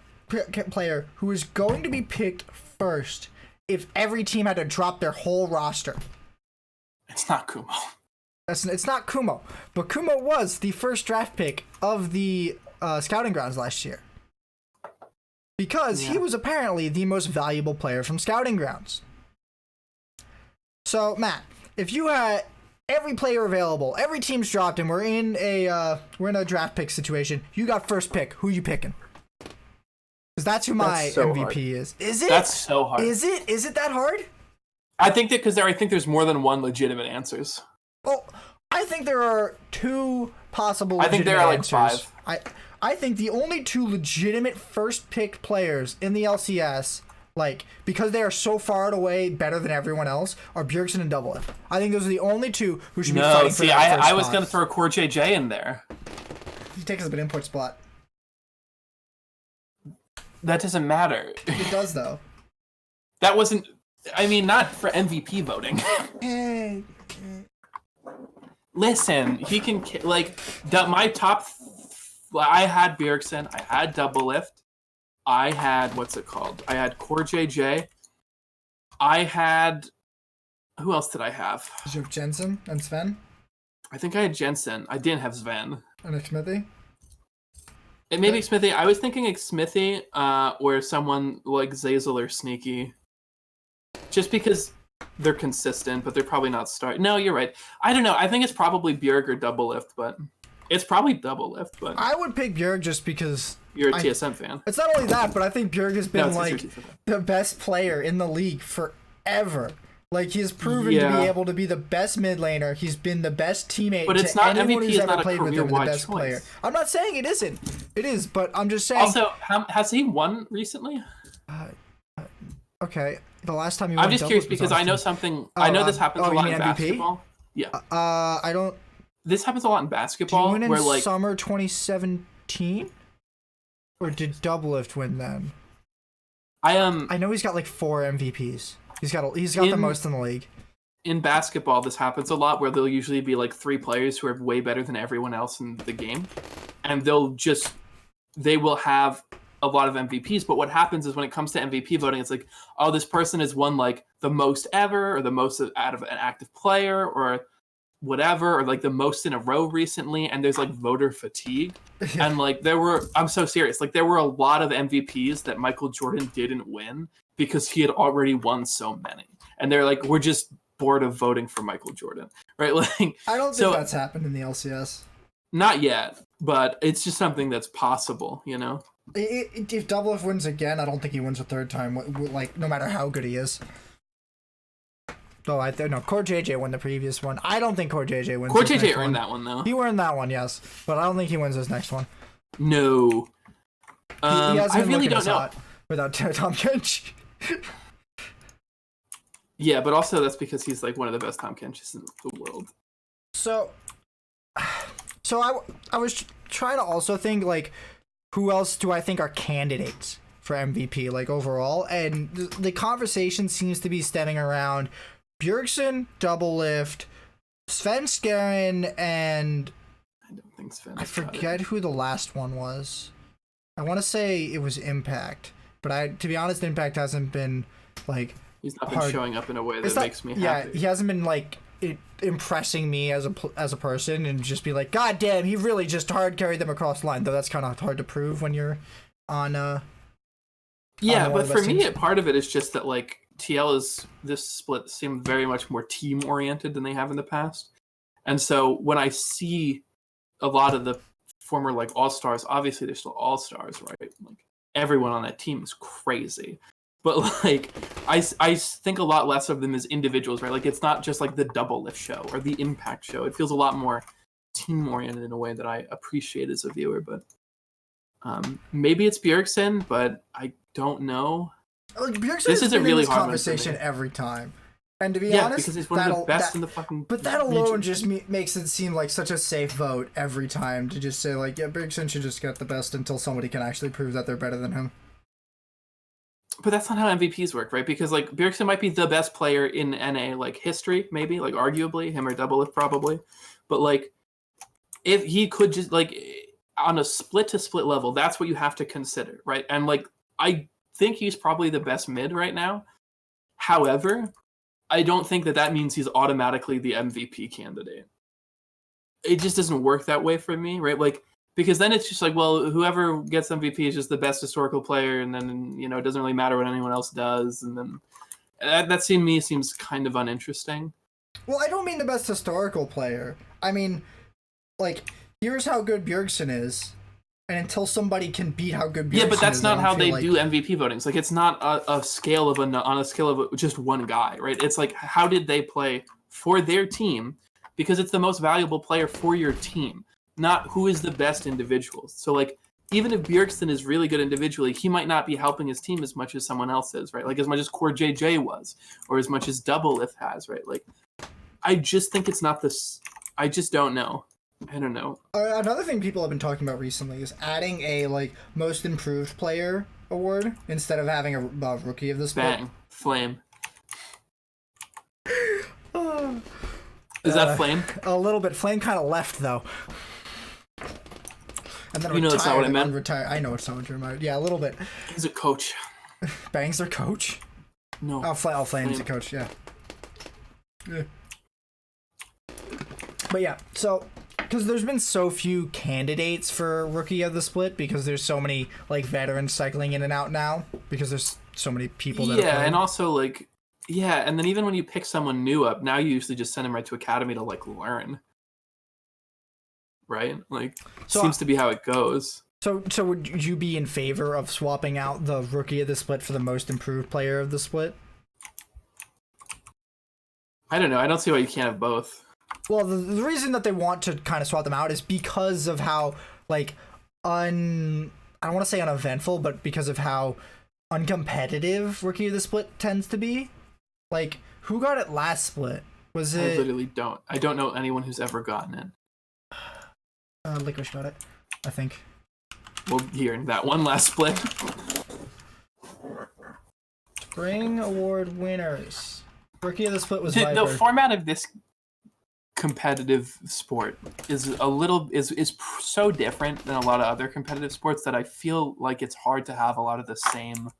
player who is going to be picked first if every team had to drop their whole roster? It's not Kumo. It's not Kumo, but Kumo was the first draft pick of the Scouting Grounds last year. Because he was apparently the most valuable player from Scouting Grounds. So, Matt, if you had every player available, every team's dropped, and we're in a draft pick situation, you got first pick. Who you picking? Because that's who my MVP is. Is it? That's so hard. Is it? Is it that hard? I think there's more than one legitimate answers. Well, I think there are 2 possible. I think there are answers. like 5. I think the only 2 legitimate first pick players in the LCS, because they are so far away better than everyone else, are Bjergsen and Double F. I think those are the only 2 who should be fighting for that first I was spot. going to throw Core JJ in there. He takes up an import spot. That doesn't matter. It does, though. That wasn't... I mean, not for MVP voting. Hey. Listen, he can... my top... I had Bjergsen. I had Double Lift. I had... What's it called? I had Core JJ. I had. Who else did I have? Did you have Jensen and Sven? I think I had Jensen. I didn't have Sven. And Smithy? It may be Smithy. I was thinking Smithy or someone like Zazel or Sneaky. Just because they're consistent, but they're probably not starting. No, you're right. I don't know. I think it's probably Bjerg or Double Lift, but it's probably Double Lift. But I would pick Bjerg just because you're a TSM fan. It's not only that, but I think Bjerg has been the best player in the league forever. Like, he's proven to be able to be the best mid laner. He's been the best teammate. But it's not MVP who's ever played with him, the best player. I'm not saying it isn't. It is, but I'm just saying. Also, has he won recently? Okay, the last time he won. I'm just curious because I know something. I know this happens a lot in basketball. Yeah. I don't. This happens a lot in basketball. Did he win in summer 2017? Or did Doublelift win then? I know he's got like 4 MVPs. He's got the most in the league. In basketball, this happens a lot where there'll usually be like 3 players who are way better than everyone else in the game, and they will have a lot of MVPs. But what happens is when it comes to MVP voting, it's like, oh, this person has won like the most ever, or the most out of an active player, or whatever, or like the most in a row recently, and there's like voter fatigue. And like I'm so serious, like there were a lot of MVPs that Michael Jordan didn't win because he had already won so many, and they're like, we're just bored of voting for Michael Jordan, right? Like, I don't think that's happened in the LCS. Not yet, but it's just something that's possible, you know. If Doublelift wins again, I don't think he wins a third time. Like, no matter how good he is. Oh, no, Core JJ won the previous one. I don't think Core JJ wins. Core JJ earned that one though. He earned that one, yes, but I don't think he wins his next one. No. I really don't know. Without Tom Kench. Yeah, but also that's because he's like one of the best Tom Kenches in the world. So I was trying to also think, like, who else do I think are candidates for MVP, like, overall? And the conversation seems to be stemming around Bjergsen, Doublelift, Sven Skaren, and I don't think Sven. I forget who the last one was. I want to say it was Impact, but to be honest, Impact hasn't been like. He's not been showing up in a way that makes me happy. Yeah, he hasn't been like impressing me as a person, and just be like, God damn, he really just hard carried them across the line. Though that's kind of hard to prove when you're on. Yeah, but for me, part of it is just that like this split seemed very much more team oriented than they have in the past, and so when I see a lot of the former like all-stars, obviously they're still all-stars, right? Like everyone on that team is crazy. But like I think a lot less of them as individuals, right? Like it's not just like the Doublelift show or the Impact show. It feels a lot more team oriented in a way that I appreciate as a viewer. But maybe it's Bjergsen, but I don't know. Like, this is a really hard conversation every time. And to be honest, because he's one of the best in the fucking. But that alone just makes it seem like such a safe vote every time to just say like, yeah, Bjergsen should just get the best until somebody can actually prove that they're better than him. But that's not how MVPs work, right? Because like Bjergsen might be the best player in NA like history, maybe, like arguably, him or Doublelift probably. But like if he could just like on a split to split level, that's what you have to consider, right? And like I think he's probably the best mid right now. However, I don't think that means he's automatically the MVP candidate. It just doesn't work that way for me, right? Like, because then it's just like, well, whoever gets MVP is just the best historical player, and then, you know, it doesn't really matter what anyone else does, and then that to me seems kind of uninteresting. Well, I don't mean the best historical player. I mean, like, here's how good Bjergsen is, and until somebody can beat how good Bjergsen is... Yeah, but that's not how they do MVP votings. Like, it's not a scale of on a scale of just one guy, right? It's like, how did they play for their team? Because it's the most valuable player for your team, not who is the best individual. So, like, even if Bjergsen is really good individually, he might not be helping his team as much as someone else is, right? Like, as much as Core JJ was, or as much as Doublelift has, right? Like, I just think it's not this... I just don't know. I don't know. Another thing people have been talking about recently is adding a like most improved player award instead of having a rookie of the split. Bang. Flame. Is that Flame? A little bit. Flame kind of left though. And then you know that's not what I meant. I know it's not what you meant. Yeah, a little bit. He's a coach. Bang's their coach. No. Flame's the coach. Yeah. But yeah, so because there's been so few candidates for rookie of the split because there's so many like veterans cycling in and out now because there's so many people that Yeah, and also like and then even when you pick someone new up, now you usually just send them right to academy to like learn. Right? Like seems to be how it goes. So would you be in favor of swapping out the rookie of the split for the most improved player of the split? I don't know. I don't see why you can't have both. Well, the reason that they want to kind of swap them out is because of how like I don't want to say uneventful, but because of how uncompetitive rookie of the split tends to be. Like, who got it last split? Was it? I literally don't. I don't know anyone who's ever gotten it. Licorice got it, I think. Well, here, that one last split. Spring Award winners. Rookie of the split was the format of this competitive sport is so different than a lot of other competitive sports that I feel like it's hard to have a lot of the same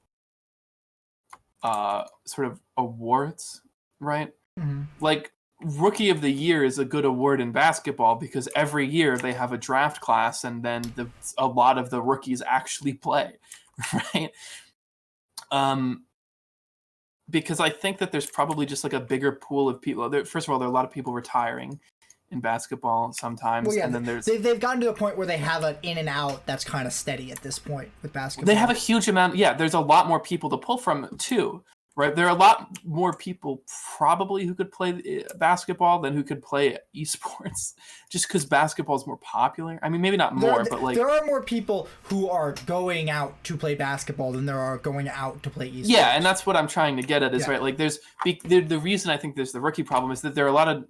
sort of awards, right? Mm-hmm. Like Rookie of the Year is a good award in basketball because every year they have a draft class and then a lot of the rookies actually play, right? Because I think that there's probably just like a bigger pool of people. First of all, there are a lot of people retiring in basketball sometimes, well, yeah, and then they've gotten to a point where they have an in and out that's kind of steady at this point with basketball. They have a huge amount. Yeah, there's a lot more people to pull from too, right? There are a lot more people probably who could play basketball than who could play esports, just because basketball is more popular. I mean, maybe not more, but like there are more people who are going out to play basketball than there are going out to play esports. Yeah, and that's what I'm trying to get at is right. Like, the reason I think there's the rookie problem is that there are a lot of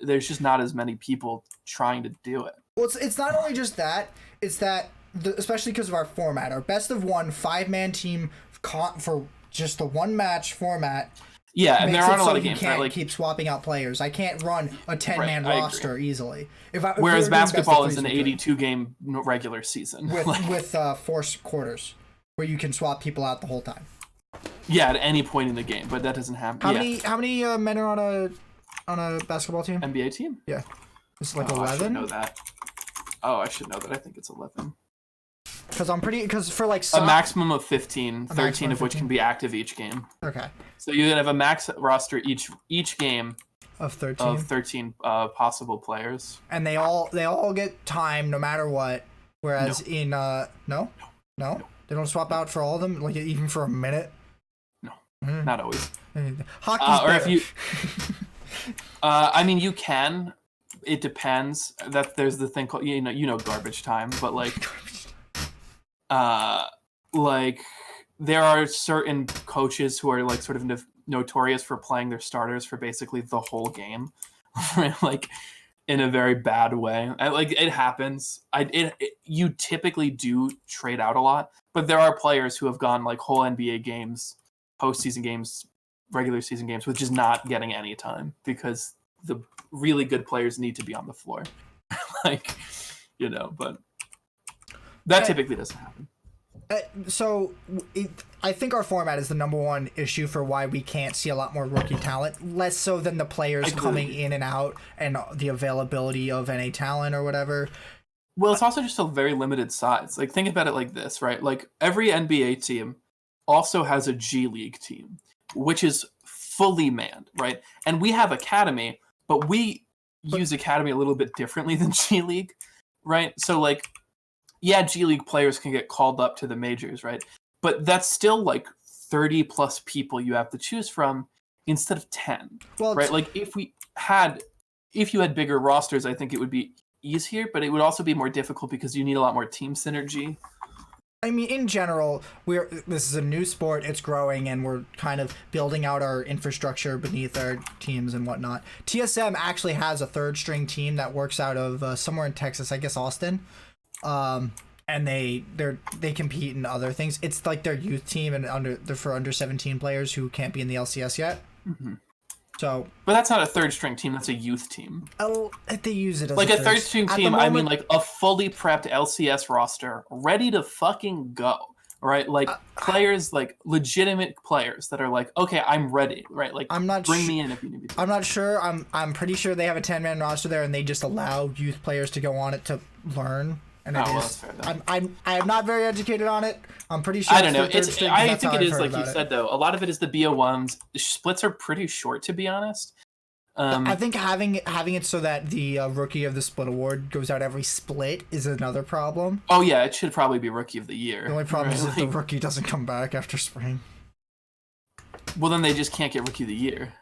there's just not as many people trying to do it. Well, it's not only just that, it's that especially because of our format, our best of one 5-man team for just the one match format. Yeah, and there aren't a lot of games. You can't like, keep swapping out players. I can't run a 10-man roster easily. Whereas basketball is an 82-game regular season with 4 quarters, where you can swap people out the whole time. Yeah, at any point in the game, but that doesn't happen. How many men are on a basketball team? NBA team? Yeah, it's like 11. I should know that. I should know that. I think it's 11. Because for like a maximum of 15, 13 of which can be active each game. Okay. So you can have a max roster each game of 13 possible players, and they all get time no matter what. Whereas in no, they don't swap out for all of them, like even for a minute. No, not always. Hockey's or if you, I mean, you can. It depends. That there's the thing called garbage time, but like there are certain coaches who are like sort of notorious for playing their starters for basically the whole game, right? Like in a very bad way. Like it happens. You typically do trade out a lot, but there are players who have gone like whole NBA games, postseason games, regular season games with just not getting any time because the really good players need to be on the floor. But that typically doesn't happen. I think our format is the number one issue for why we can't see a lot more rookie talent, less so than the players coming in and out and the availability of NA talent or whatever. Well, it's also just a very limited size. Like, think about it like this, right? Like, every NBA team also has a G League team, which is fully manned, right? And we have Academy, but we use Academy a little bit differently than G League, right? So, like, yeah, G League players can get called up to the majors, right? But that's still like 30 plus people you have to choose from instead of 10, right? Like if you had bigger rosters, I think it would be easier, but it would also be more difficult because you need a lot more team synergy. I mean, in general, this is a new sport, it's growing, and we're kind of building out our infrastructure beneath our teams and whatnot. TSM actually has a third string team that works out of somewhere in Texas, I guess Austin. And they compete in other things. It's like their youth team and they're for under 17 players who can't be in the LCS yet. Mm-hmm. So, but that's not a third string team. That's a youth team. Oh, they use it as like a third string team. I mean, like a fully prepped LCS roster ready to fucking go. right? Like players, like legitimate players that are like, okay, I'm ready, right? Like, bring me in if you need me to. I'm not sure. I'm pretty sure they have a 10-man roster there, and they just allow youth players to go on it to learn. And well, that's fair, I'm not very educated on it. I'm pretty sure. I don't know. I think it is like you said though. A lot of it is the BO1s. Splits are pretty short, to be honest. I think having it so that the rookie of the split award goes out every split is another problem. Oh yeah, it should probably be rookie of the year. The only problem is if the rookie doesn't come back after spring. Well, then they just can't get rookie of the year.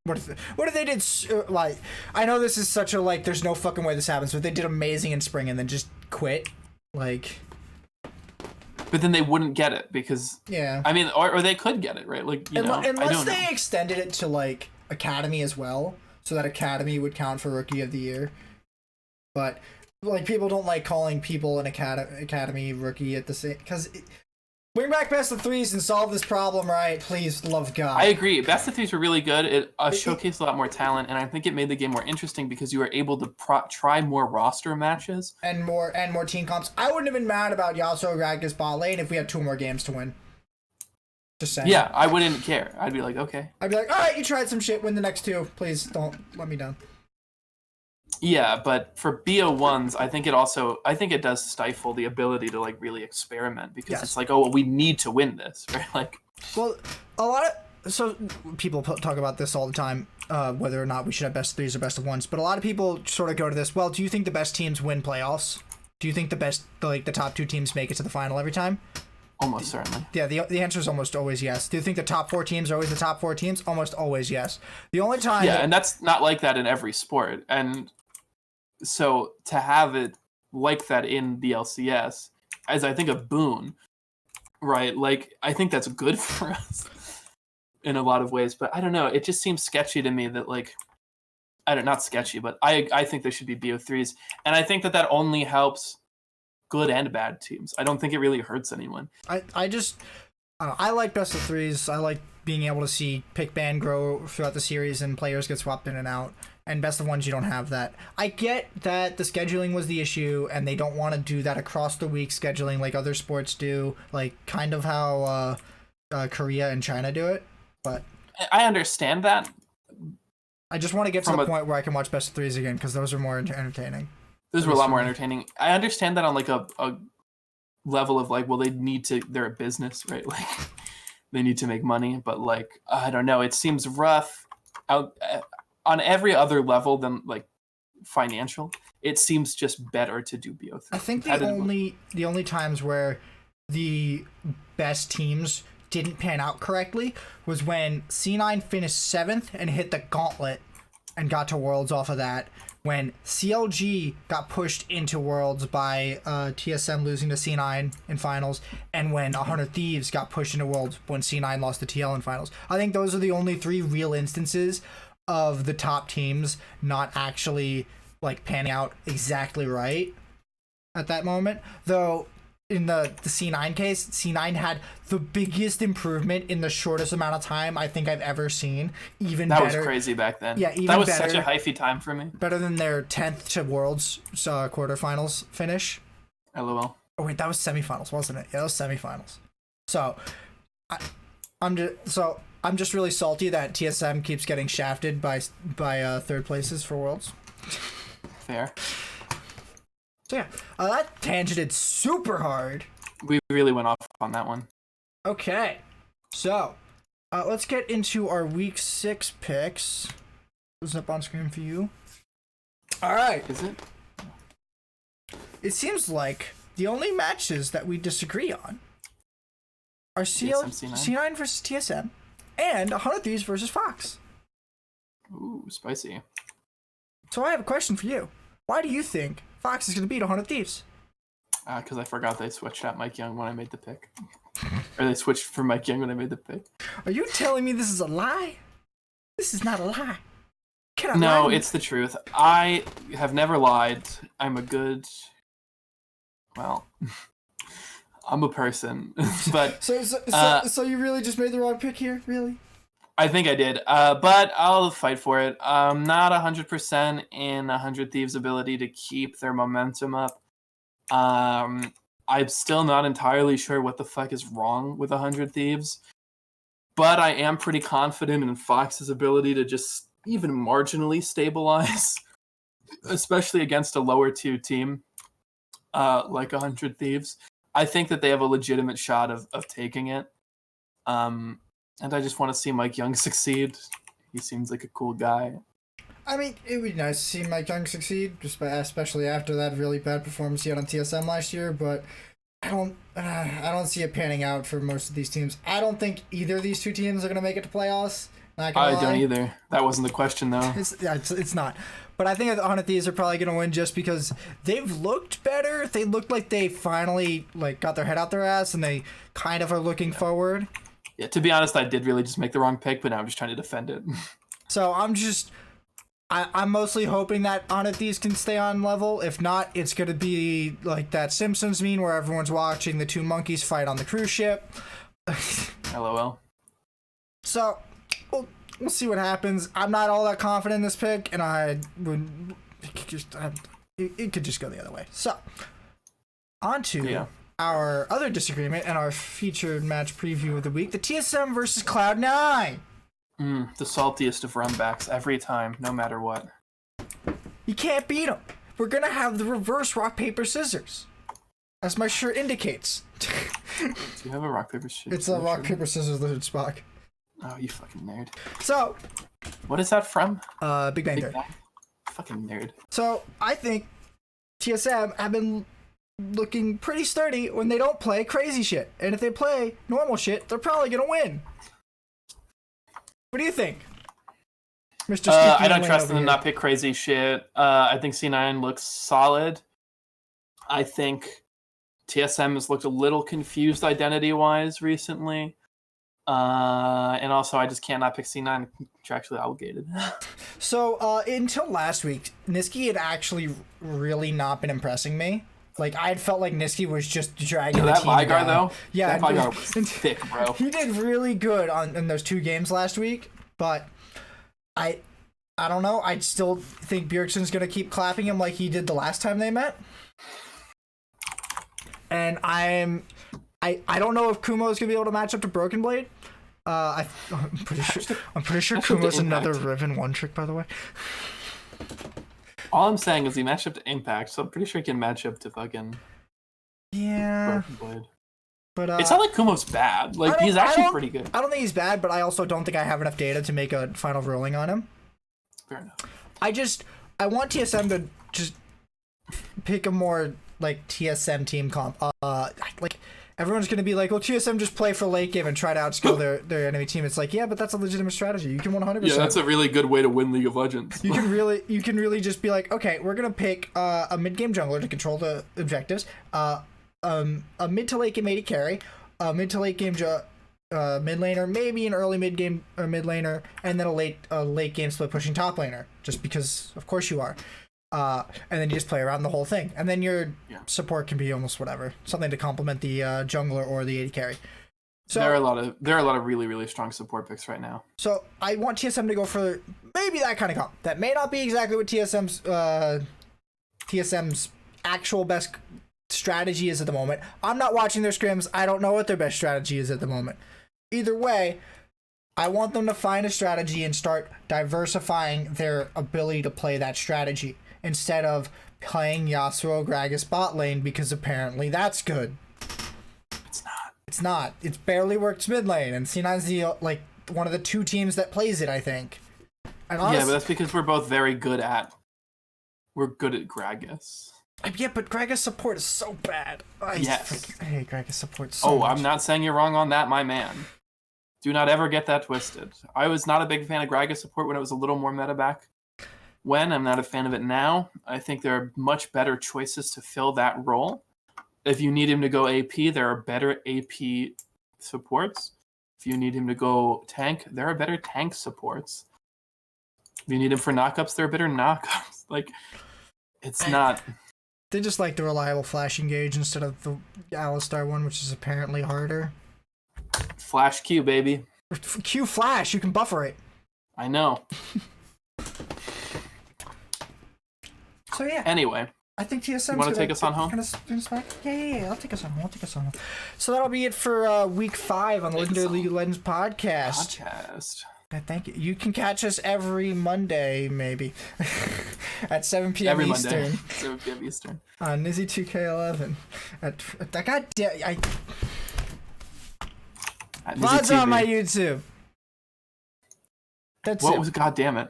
What if they did like? I know this is such a like. There's no fucking way this happens, but they did amazing in spring and then just quit. Like. But then they wouldn't get it because. Yeah. I mean, or they could get it, right? Like unless they extended it to like Academy as well, so that Academy would count for rookie of the year. But like people don't like calling people an Academy rookie at the same because. Bring back best of threes and solve this problem, right? Please, love God. I agree. Best of threes were really good. It showcased a lot more talent, and I think it made the game more interesting because you were able to try more roster matches and more team comps. I wouldn't have been mad about Yasuo Gragas bot lane if we had 2 more games to win. Just saying. Yeah, I wouldn't care. I'd be like, okay. I'd be like, all right, you tried some shit. Win the next 2. Please don't let me down. Yeah, but for BO1s, I think it does stifle the ability to like really experiment because it's like, oh, well, we need to win this, right? Like, well, so people talk about this all the time, whether or not we should have best of threes or best of ones. But a lot of people sort of go to this. Well, do you think the best teams win playoffs? Do you think the top 2 teams make it to the final every time? Almost certainly. Yeah, the answer is almost always yes. Do you think the top 4 teams are always the top 4 teams? Almost always yes. The only time. Yeah, and that's not like that in every sport, and. So to have it like that in the LCS is, I think, a boon, right? Like, I think that's good for us in a lot of ways, but I don't know. It just seems sketchy to me that, like, not sketchy, but I think there should be BO3s, and I think that only helps good and bad teams. I don't think it really hurts anyone. I like best of threes. I like being able to see pick ban grow throughout the series and players get swapped in and out. And best of ones, you don't have that. I get that the scheduling was the issue, and they don't want to do that across the week scheduling like other sports do, like kind of how Korea and China do it. But I understand that. I just want to get to the point where I can watch best of threes again because those are more entertaining. Those were a lot more entertaining. I understand that on like a level of like, well, they're a business, right? Like they need to make money, but like I don't know, it seems rough out. On every other level than like financial, it seems just better to do BO3. I think the only times where the best teams didn't pan out correctly was when C9 finished 7th and hit the gauntlet and got to Worlds off of that. When CLG got pushed into Worlds by TSM losing to C9 in finals, and when 100 Thieves got pushed into Worlds when C9 lost to TL in finals. I think those are the only 3 real instances of the top teams not actually like panning out exactly right at that moment. Though in the C9 case, C9 had the biggest improvement in the shortest amount of time I think I've ever seen. That was crazy back then. Yeah, that was such a hyphy time for me. Better than their 10th to Worlds quarterfinals finish. LOL. Oh wait, that was semifinals, wasn't it? Yeah, that was semifinals. So I'm just really salty that TSM keeps getting shafted by third places for Worlds. Fair. So yeah, that tangented super hard. We really went off on that one. Okay, so let's get into our week 6 picks. What's up on screen for you? All right. Is it? It seems like the only matches that we disagree on are C9 versus TSM. And 100 Thieves versus Fox. Ooh, spicy. So I have a question for you. Why do you think Fox is going to beat 100 Thieves? Because I forgot they switched out Mike Young when I made the pick. Or they switched for Mike Young when I made the pick. Are you telling me this is a lie? This is not a lie. No, it's the truth. I have never lied. I'm a good... Well... I'm a person, but so you really just made the wrong pick here, really? I think I did, but I'll fight for it. I'm not 100% in 100 Thieves' ability to keep their momentum up. I'm still not entirely sure what the fuck is wrong with 100 Thieves, but I am pretty confident in Fox's ability to just even marginally stabilize, especially against a lower tier team like 100 Thieves. I think that they have a legitimate shot of taking it. And I just want to see Mike Young succeed. He seems like a cool guy. I mean, it would be nice to see Mike Young succeed, especially after that really bad performance he had on TSM last year. But I don't see it panning out for most of these teams. I don't think either of these two teams are going to make it to playoffs. I don't either. That wasn't the question, though. It's not. But I think the 100 Thieves are probably going to win just because they've looked better. They looked like they finally got their head out their ass, and they kind of are looking forward. Yeah, to be honest, I did really just make the wrong pick, but now I'm just trying to defend it. So I'm mostly hoping that 100 Thieves can stay on level. If not, it's going to be like that Simpsons meme where everyone's watching the two monkeys fight on the cruise ship. LOL. So, we'll see what happens. I'm not all that confident in this pick, and it could just go the other way. So, on to our other disagreement and our featured match preview of the week, the TSM versus Cloud9. The saltiest of runbacks every time, no matter what. You can't beat them. We're going to have the reverse rock, paper, scissors, as my shirt indicates. Do you have a rock, paper, scissors? It's a rock, paper, scissors lizard Spock. Oh, you fucking nerd. So, what is that from? Big Bang Theory. Fucking nerd. So, I think TSM have been looking pretty sturdy when they don't play crazy shit. And if they play normal shit, they're probably going to win. What do you think, Mr. I don't trust them to not pick crazy shit. I think C9 looks solid. I think TSM has looked a little confused identity-wise recently. And also, I just cannot pick C9 contractually obligated. So, until last week, Nizzy had actually really not been impressing me. Like, I felt like Nizzy was just dragging the team down. That Vygar, though? Yeah. That Vygar was thick, bro. He did really good in those 2 games last week, but I don't know. I still think Bjergsen's going to keep clapping him like he did the last time they met. And I don't know if Kumo is going to be able to match up to Broken Blade. I'm pretty sure Kumo's another Riven one trick, by the way. All I'm saying is he matched up to Impact, so I'm pretty sure he can match up to fucking Broken Blade. But it's not like Kumo's bad. Like, he's actually pretty good. I don't think he's bad, but I also don't think I have enough data to make a final ruling on him. Fair enough. I want TSM to just pick a more TSM team comp. Everyone's going to be like, well, TSM just play for late game and try to outskill their enemy team. It's like, yeah, but that's a legitimate strategy. You can 100%. Yeah, that's a really good way to win League of Legends. You can really just be like, okay, we're going to pick a mid-game jungler to control the objectives, a mid to late game AD carry, a mid to late game mid laner, maybe an early mid game or mid laner, and then a late game split pushing top laner, just because of course you are. And then you just play around the whole thing. And then your support can be almost whatever. Something to complement the jungler or the AD carry. So there are a lot of really, really strong support picks right now. So I want TSM to go for maybe that kind of comp. That may not be exactly what TSM's actual best strategy is at the moment. I'm not watching their scrims. I don't know what their best strategy is at the moment. Either way, I want them to find a strategy and start diversifying their ability to play that strategy, instead of playing Yasuo Gragas bot lane, because apparently that's good. It's not. It's barely works mid lane, and C9's one of the 2 teams that plays it, I think. And honestly, yeah, but that's because we're good at Gragas. Yeah, but Gragas support is so bad. I hate Gragas support so much. I'm not saying you're wrong on that, my man. Do not ever get that twisted. I was not a big fan of Gragas support when it was a little more meta back. I'm not a fan of it now. I think there are much better choices to fill that role. If you need him to go AP, there are better AP supports. If you need him to go tank, there are better tank supports. If you need him for knockups, there are better knockups. It's not... They just like the reliable flash engage instead of the Alistar one, which is apparently harder. Flash Q, baby. Q flash, you can buffer it. I know. So yeah. Anyway, I think TSM. You want to take us on home? Yeah. I'll take us on home. So that'll be it for week 5 on the Legendary League of Legends podcast. Thank you. You can catch us every Monday, maybe, at 7 p.m. Every Eastern. Monday, 7 p.m. Eastern. On Nizzy 2K11. VODs on my YouTube. That's what it. was? God damn it.